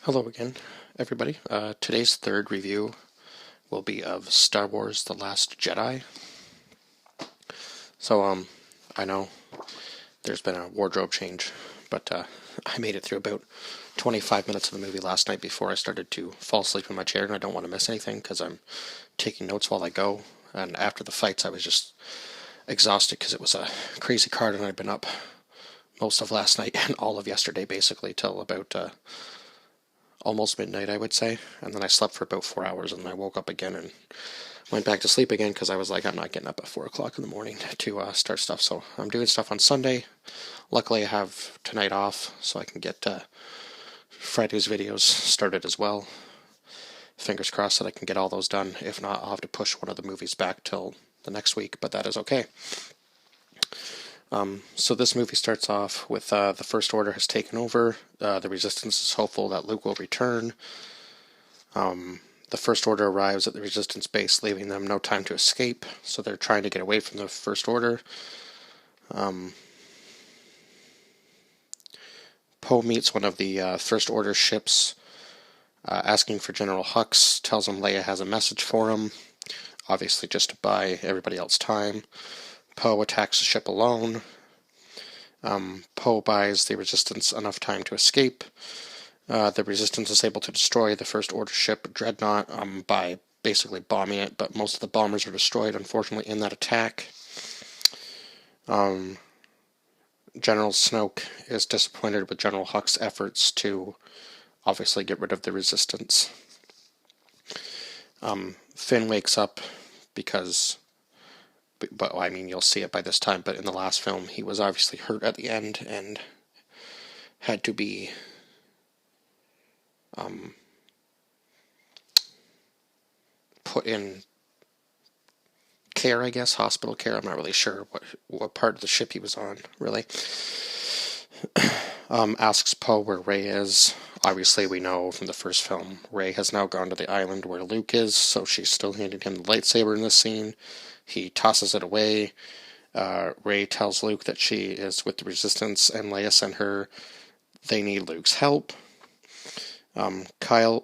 Hello again, everybody. Today's third review will be of Star Wars: The Last Jedi. So, I know there's been a wardrobe change, but I made it through about 25 minutes of the movie last night before I started to fall asleep in my chair, and I don't want to miss anything because I'm taking notes while I go. And after the fights, I was just exhausted because it was a crazy card, and I'd been up most of last night and all of yesterday, basically, till about almost midnight, I would say. And then I slept for about 4 hours, and then I woke up again and went back to sleep again because I was like, I'm not getting up at 4 o'clock in the morning to start stuff. So I'm doing stuff on Sunday. Luckily, I have tonight off, so I can get Friday's videos started as well. Fingers crossed that I can get all those done. If not, I'll have to push one of the movies back till the next week, but that is okay. So this movie starts off with the First Order has taken over. The Resistance is hopeful that Luke will return. The First Order arrives at the Resistance base, leaving them no time to escape, so they're trying to get away from the First Order. Poe meets one of the First Order ships, asking for General Hux, tells him Leia has a message for him, obviously just to buy everybody else time. Poe attacks the ship alone. Poe buys the Resistance enough time to escape. The Resistance is able to destroy the First Order ship Dreadnought by basically bombing it, but most of the bombers are destroyed, unfortunately, in that attack. General Snoke is disappointed with General Huck's efforts to obviously get rid of the Resistance. Finn wakes up because, but I mean, you'll see it by this time, but in the last film, he was obviously hurt at the end and had to be put in care, I guess, hospital care. I'm not really sure what part of the ship he was on, really. Asks Poe where Rey is. Obviously, we know from the first film, Rey has now gone to the island where Luke is, so she's still handing him the lightsaber in this scene. He tosses it away. Rey tells Luke that she is with the Resistance, and Leia sent her. They need Luke's help. Kylo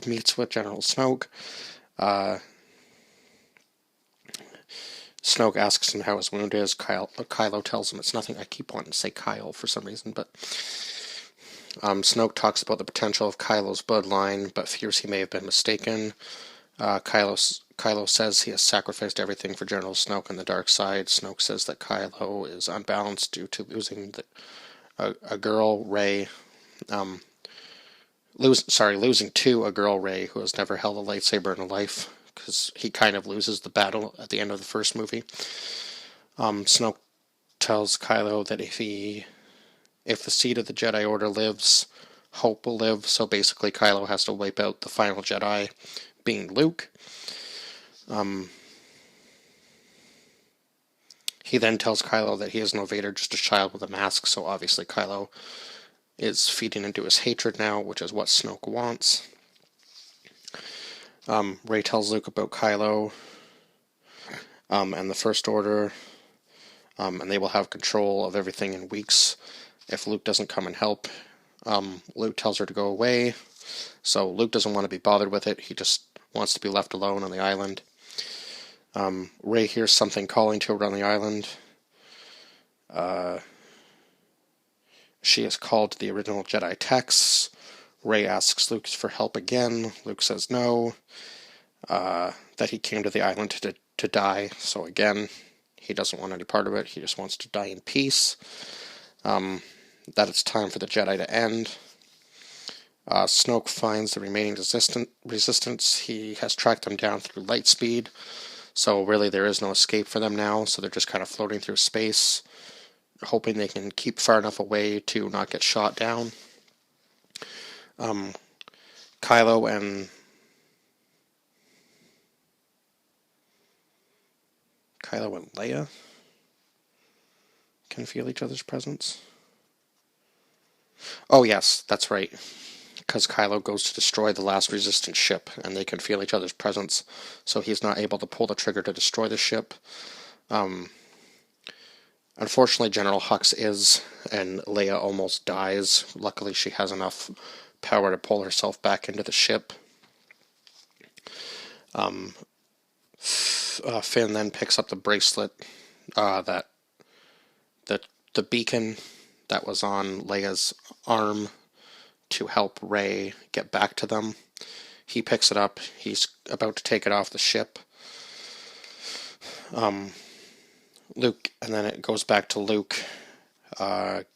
meets with General Snoke. Snoke asks him how his wound is. Kylo tells him it's nothing. I keep wanting to say Kyle for some reason, but Snoke talks about the potential of Kylo's bloodline, but fears he may have been mistaken. Kylo says he has sacrificed everything for General Snoke and the dark side. Snoke says that Kylo is unbalanced due to losing a girl, Rey. Losing to a girl, Rey, who has never held a lightsaber in her life, because he kind of loses the battle at the end of the first movie. Snoke tells Kylo that if the seed of the Jedi Order lives, hope will live, so basically Kylo has to wipe out the final Jedi, being Luke. He then tells Kylo that he is no Vader, just a child with a mask, so obviously Kylo is feeding into his hatred now, which is what Snoke wants. Rey tells Luke about Kylo and the First Order, and they will have control of everything in weeks if Luke doesn't come and help. Luke tells her to go away, so Luke doesn't want to be bothered with it. He just wants to be left alone on the island. Rey hears something calling to her on the island. She is called to the original Jedi texts. Rey asks Luke for help again. Luke says no. That he came to the island to die. So again, he doesn't want any part of it. He just wants to die in peace. That it's time for the Jedi to end. Snoke finds the remaining resistance. He has tracked them down through light speed. So really there is no escape for them now. So they're just kind of floating through space, hoping they can keep far enough away to not get shot down. Kylo and Leia can feel each other's presence. Oh yes, that's right. Because Kylo goes to destroy the last Resistance ship, and they can feel each other's presence, so he's not able to pull the trigger to destroy the ship. Unfortunately, General Hux is, and Leia almost dies. Luckily, she has enough power to pull herself back into the ship. Finn then picks up the bracelet that the the beacon that was on Leia's arm to help Rey get back to them. He picks it up. He's about to take it off the ship. Luke, and then it goes back to Luke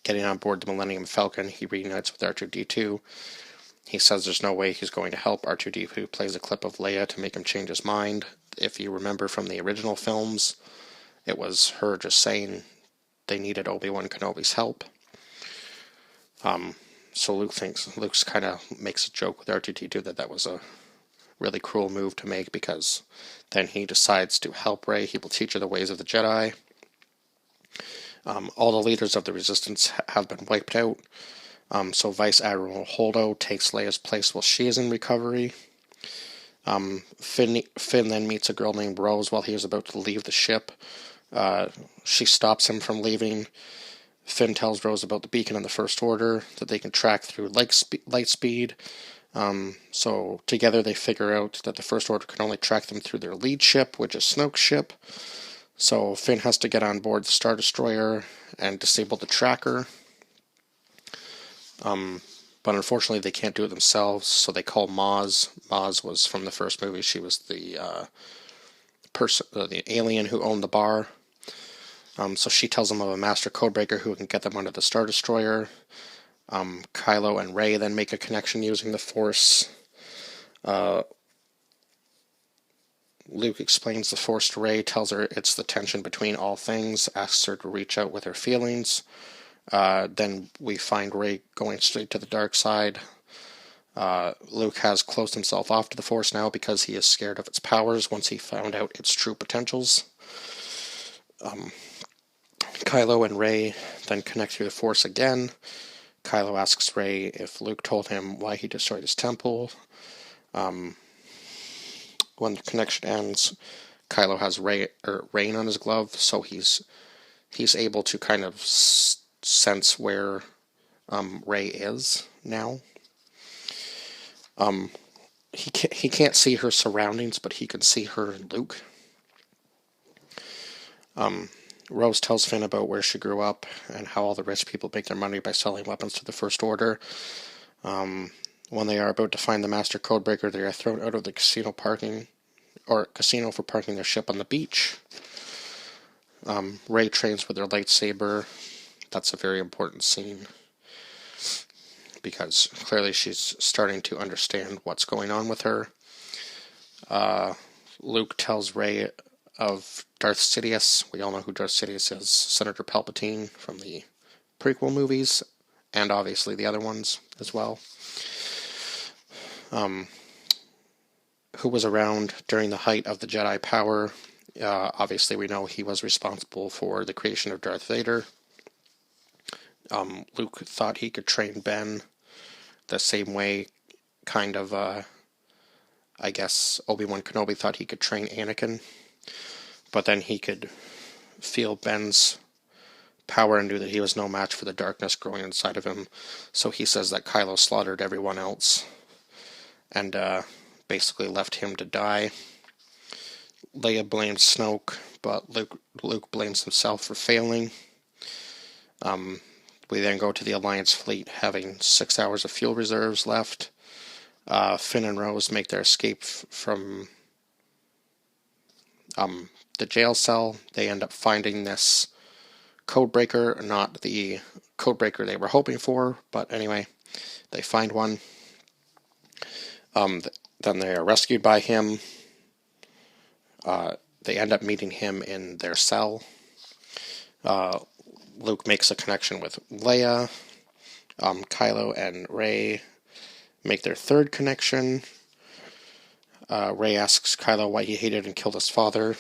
getting on board the Millennium Falcon. He reunites with R2-D2. He says there's no way he's going to help. R2-D2 plays a clip of Leia to make him change his mind. If you remember from the original films, it was her just saying they needed Obi-Wan Kenobi's help. So Luke's kind of makes a joke with R2-D2 that was a really cruel move to make, because then he decides to help Rey. He will teach her the ways of the Jedi. All the leaders of the Resistance have been wiped out. So Vice Admiral Holdo takes Leia's place while she is in recovery. Finn then meets a girl named Rose while he is about to leave the ship. She stops him from leaving. Finn tells Rose about the beacon and the First Order, that they can track through light speed. So together they figure out that the First Order can only track them through their lead ship, which is Snoke's ship. So Finn has to get on board the Star Destroyer and disable the tracker. But unfortunately they can't do it themselves, so they call Maz. Maz was from the first movie. She was the alien who owned the bar. So she tells them of a master codebreaker who can get them onto the Star Destroyer. Kylo and Rey then make a connection using the Force. Luke explains the Force to Rey, tells her it's the tension between all things, asks her to reach out with her feelings. Then we find Rey going straight to the dark side. Luke has closed himself off to the Force now because he is scared of its powers once he found out its true potentials. Kylo and Rey then connect through the Force again. Kylo asks Rey if Luke told him why he destroyed his temple. When the connection ends, Kylo has rain on his glove, so he's able to kind of sense where Rey is now. He can't see her surroundings, but he can see her and Luke. Rose tells Finn about where she grew up and how all the rich people make their money by selling weapons to the First Order. When they are about to find the Master Codebreaker, they are thrown out of the casino for parking their ship on the beach. Rey trains with her lightsaber. That's a very important scene, because clearly she's starting to understand what's going on with her. Luke tells Rey of Darth Sidious. We all know who Darth Sidious is. Senator Palpatine from the prequel movies, and obviously the other ones as well. Who was around during the height of the Jedi power. Obviously we know he was responsible for the creation of Darth Vader. Luke thought he could train Ben the same way, kind of, I guess Obi-Wan Kenobi thought he could train Anakin. But then he could feel Ben's power and knew that he was no match for the darkness growing inside of him. So he says that Kylo slaughtered everyone else and basically left him to die. Leia blames Snoke, but Luke blames himself for failing. We then go to the Alliance fleet, having 6 hours of fuel reserves left. Finn and Rose make their escape from the jail cell. They end up finding this codebreaker, not the codebreaker they were hoping for, but anyway, they find one. Then they are rescued by him. They end up meeting him in their cell. Luke makes a connection with Leia. Kylo and Rey make their third connection. Rey asks Kylo why he hated and killed his father.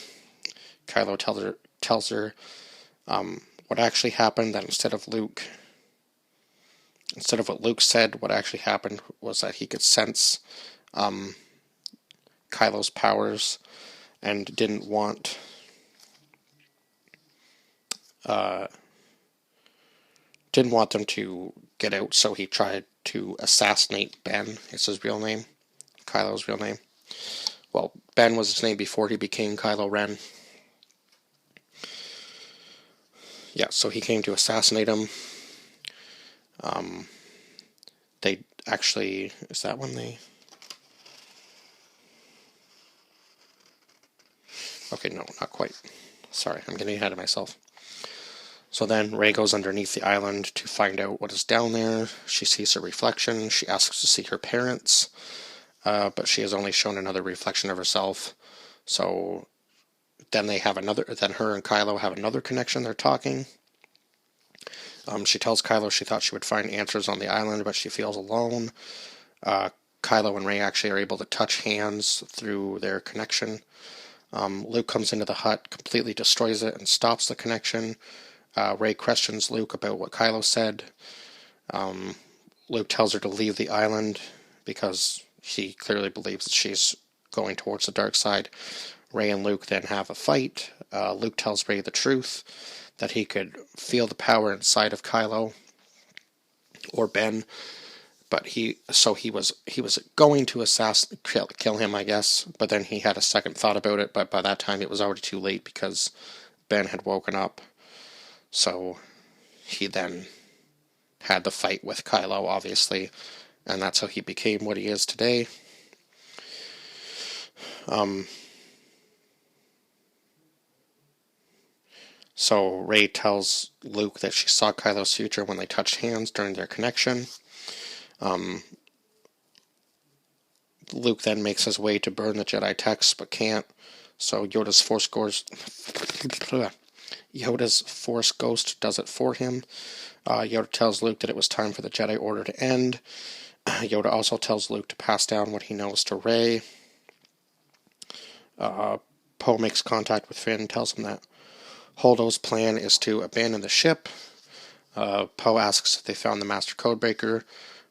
Kylo tells her what actually happened, that instead of what Luke said, what actually happened was that he could sense Kylo's powers and didn't want didn't want them to get out, so he tried to assassinate Ben. It's his real name, Kylo's real name. Well, Ben was his name before he became Kylo Ren. Yeah, so he came to assassinate him. They actually, is that when they... Okay, no, not quite. Sorry, I'm getting ahead of myself. So then Rey goes underneath the island to find out what is down there. She sees her reflection. She asks to see her parents, but she has only shown another reflection of herself. So then they have another. Then her and Kylo have another connection. They're talking. She tells Kylo she thought she would find answers on the island, but she feels alone. Kylo and Rey actually are able to touch hands through their connection. Luke comes into the hut, completely destroys it, and stops the connection. Rey questions Luke about what Kylo said. Luke tells her to leave the island because he clearly believes that she's going towards the dark side. Rey and Luke then have a fight. Luke tells Rey the truth, that he could feel the power inside of Kylo or Ben, but he was going to kill him, I guess, but then he had a second thought about it, but by that time it was already too late because Ben had woken up. So he then had the fight with Kylo, obviously, and that's how he became what he is today. So Rey tells Luke that she saw Kylo's future when they touched hands during their connection. Luke then makes his way to burn the Jedi texts, but can't. So Yoda's Force Ghost does it for him. Yoda tells Luke that it was time for the Jedi Order to end. Yoda also tells Luke to pass down what he knows to Rey. Poe makes contact with Finn, tells him that Holdo's plan is to abandon the ship. Poe asks if they found the Master Codebreaker.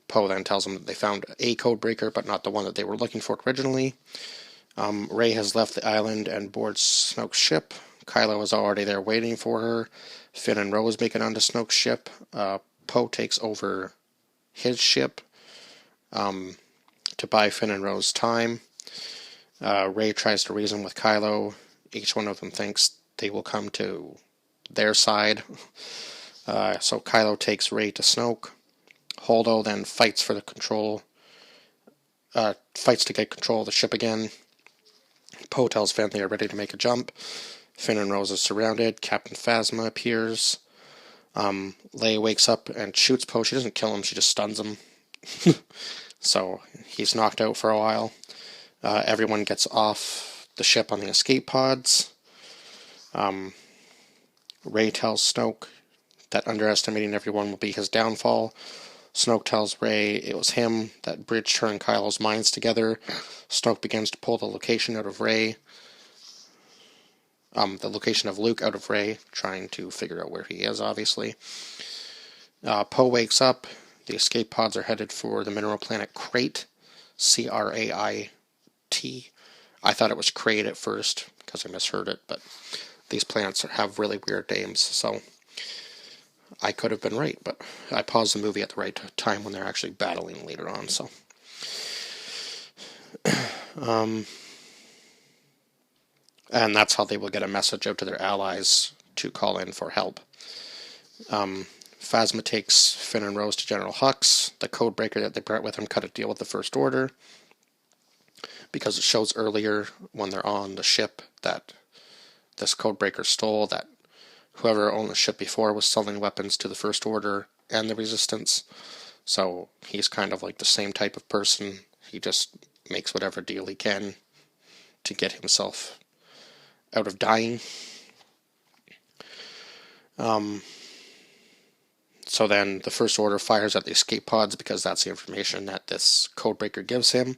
Poe then tells him that they found a Codebreaker, but not the one that they were looking for originally. Rey has left the island and boards Snoke's ship. Kylo is already there waiting for her. Finn and Rose make it onto Snoke's ship. Poe takes over his ship to buy Finn and Rose time. Rey tries to reason with Kylo. Each one of them thinks they will come to their side. So Kylo takes Rey to Snoke. Holdo then fights to get control of the ship again. Poe tells Finn they are ready to make a jump. Finn and Rose is surrounded. Captain Phasma appears. Leia wakes up and shoots Poe. She doesn't kill him, she just stuns him. So he's knocked out for a while. Everyone gets off the ship on the escape pods. Rey tells Snoke that underestimating everyone will be his downfall. Snoke tells Rey it was him that bridged her and Kylo's minds together. Snoke begins to pull the location out of Rey. The location of Luke out of Rey, trying to figure out where he is, obviously. Poe wakes up. The escape pods are headed for the mineral planet Crate. Crait. I thought it was Crate at first, because I misheard it, but these planets have really weird names, so I could have been right, but I paused the movie at the right time when they're actually battling later on, so. And that's how they will get a message out to their allies to call in for help. Phasma takes Finn and Rose to General Hux. The codebreaker that they brought with him cut a deal with the First Order, because it shows earlier when they're on the ship that this codebreaker stole, that whoever owned the ship before was selling weapons to the First Order and the Resistance. So he's kind of like the same type of person. He just makes whatever deal he can to get himself out of dying. So then the First Order fires at the escape pods because that's the information that this codebreaker gives him.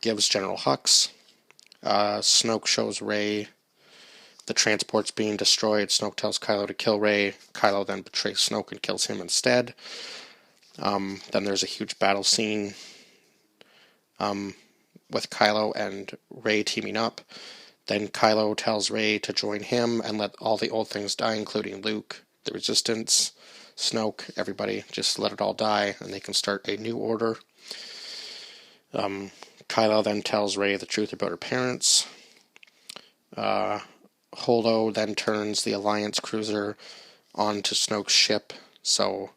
Gives General Hux. Snoke shows Rey the transport's being destroyed. Snoke tells Kylo to kill Rey. Kylo then betrays Snoke and kills him instead. Then there's a huge battle scene with Kylo and Rey teaming up. Then Kylo tells Rey to join him and let all the old things die, including Luke, the Resistance, Snoke, everybody. Just let it all die, and they can start a new order. Kylo then tells Rey the truth about her parents. Holdo then turns the Alliance cruiser onto Snoke's ship, so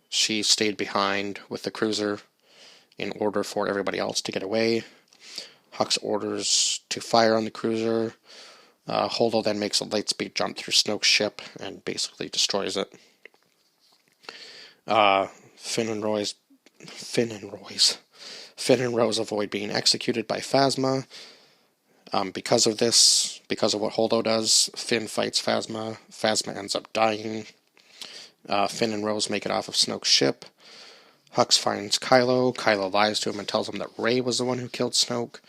she stayed behind with the cruiser in order for everybody else to get away. Hux orders to fire on the cruiser. Holdo then makes a lightspeed jump through Snoke's ship and basically destroys it. Finn and Rose avoid being executed by Phasma. Because of what Holdo does, Finn fights Phasma. Phasma ends up dying. Finn and Rose make it off of Snoke's ship. Hux finds Kylo. Kylo lies to him and tells him that Rey was the one who killed Snoke.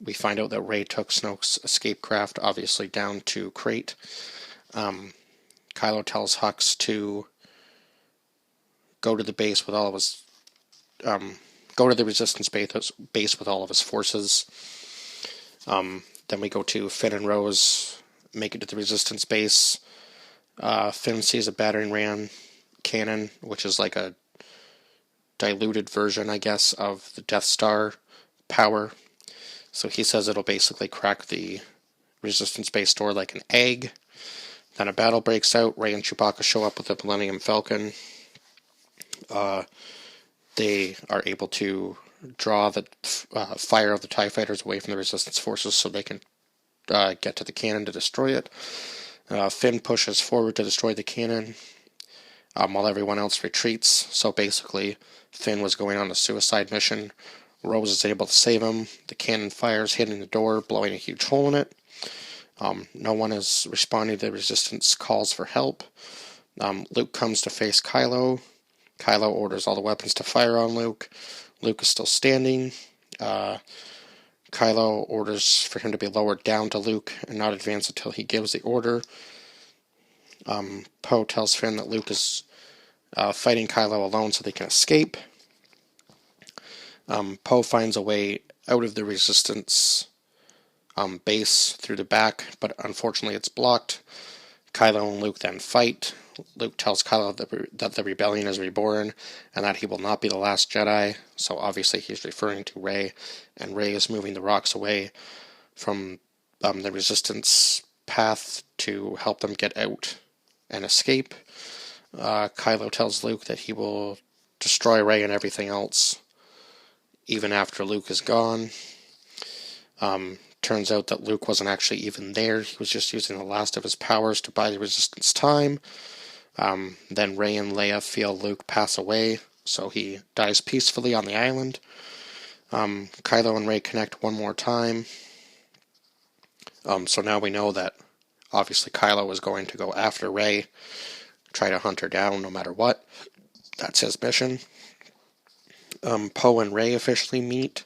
We find out that Rey took Snoke's escape craft, obviously down to Crate. Kylo tells Hux to go to the base with all of his, go to the Resistance base with all of his forces. Then we go to Finn and Rose, make it to the Resistance base. Finn sees a battering ram cannon, which is like a diluted version, I guess, of the Death Star power. So he says it'll basically crack the Resistance base door like an egg. Then a battle breaks out. Rey and Chewbacca show up with the Millennium Falcon. They are able to draw the fire of the TIE fighters away from the Resistance forces so they can get to the cannon to destroy it. Finn pushes forward to destroy the cannon while everyone else retreats. So basically, Finn was going on a suicide mission. Rose is able to save him. The cannon fires, hitting the door, blowing a huge hole in it. No one is responding to the Resistance calls for help. Luke comes to face Kylo. Kylo orders all the weapons to fire on Luke. Luke is still standing. Kylo orders for him to be lowered down to Luke and not advance until he gives the order. Poe tells Finn that Luke is fighting Kylo alone so they can escape. Poe finds a way out of the Resistance base through the back, but unfortunately it's blocked. Kylo and Luke then fight. Luke tells Kylo that the rebellion is reborn and that he will not be the last Jedi. So obviously he's referring to Rey, and Rey is moving the rocks away from the Resistance path to help them get out and escape. Kylo tells Luke that he will destroy Rey and everything else even after Luke is gone. Turns out that Luke wasn't actually even there. He was just using the last of his powers to buy the Resistance time. Then Rey and Leia feel Luke pass away, so he dies peacefully on the island. Kylo and Rey connect one more time. So now we know that obviously Kylo is going to go after Rey, try to hunt her down no matter what. That's his mission. Poe and Rey officially meet.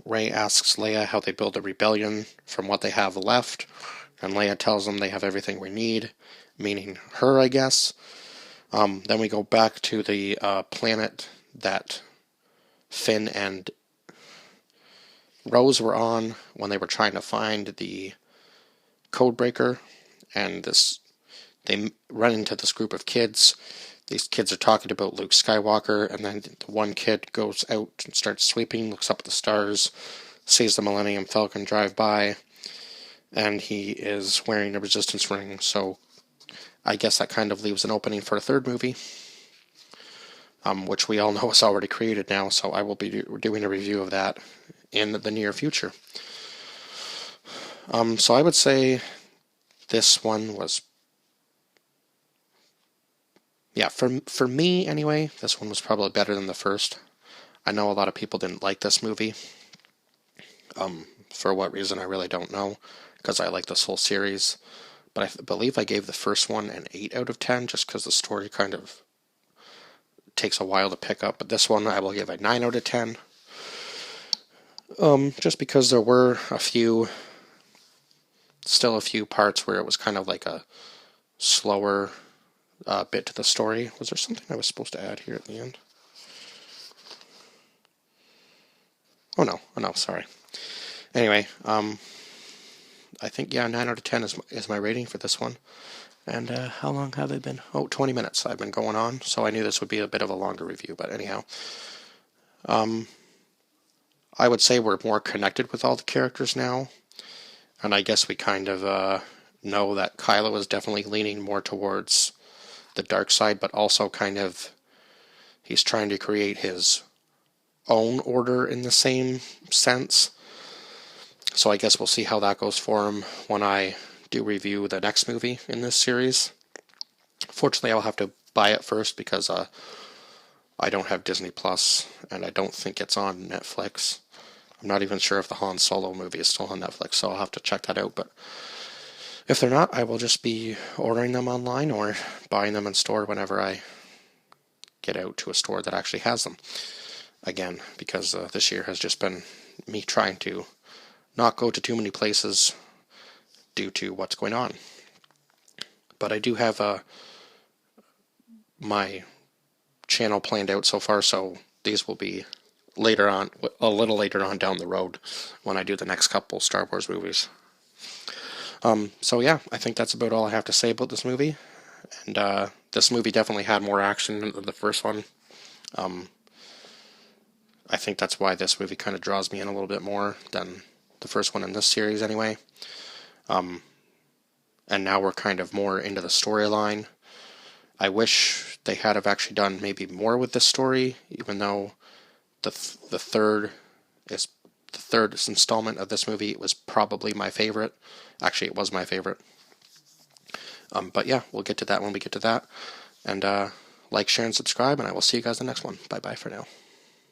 Rey asks Leia how they build a rebellion from what they have left, and Leia tells them they have everything we need, meaning her, I guess. Then we go back to the planet that Finn and Rose were on when they were trying to find the codebreaker, and they run into this group of kids. These kids are talking about Luke Skywalker, and then the one kid goes out and starts sweeping, looks up at the stars, sees the Millennium Falcon drive by, and he is wearing a Resistance ring, so I guess that kind of leaves an opening for a third movie, which we all know is already created now, so I will be doing a review of that in the near future. So I would say this one was, for me anyway, this one was probably better than the first. I know a lot of people didn't like this movie. For what reason, I really don't know, because I like this whole series. But I believe I gave the first one an 8 out of 10, just because the story kind of takes a while to pick up. But this one I will give a 9 out of 10. Just because there were still a few parts where it was kind of like a slower bit to the story. Was there something I was supposed to add here at the end? Oh no, sorry. Anyway, I think, yeah, 9 out of 10 is my rating for this one. And how long have I been? Oh, 20 minutes I've been going on, so I knew this would be a bit of a longer review. But anyhow, I would say we're more connected with all the characters now. And I guess we kind of know that Kylo is definitely leaning more towards the dark side, but also kind of he's trying to create his own order in the same sense. So I guess we'll see how that goes for him when I do review the next movie in this series. Fortunately, I'll have to buy it first because I don't have Disney Plus, and I don't think it's on Netflix. I'm not even sure if the Han Solo movie is still on Netflix, so I'll have to check that out. But if they're not, I will just be ordering them online or buying them in store whenever I get out to a store that actually has them. Again, because this year has just been me trying to not go to too many places due to what's going on. But I do have my channel planned out so far, so these will be later on, a little later on down the road when I do the next couple Star Wars movies. So yeah, I think that's about all I have to say about this movie. And this movie definitely had more action than the first one. I think that's why this movie kind of draws me in a little bit more than the first one in this series anyway. And now we're kind of more into the storyline. I wish they had have actually done maybe more with this story, even though the third installment of this movie was probably my favorite. Actually, it was my favorite. But yeah, we'll get to that when we get to that. And like, share, and subscribe, and I will see you guys in the next one. Bye-bye for now.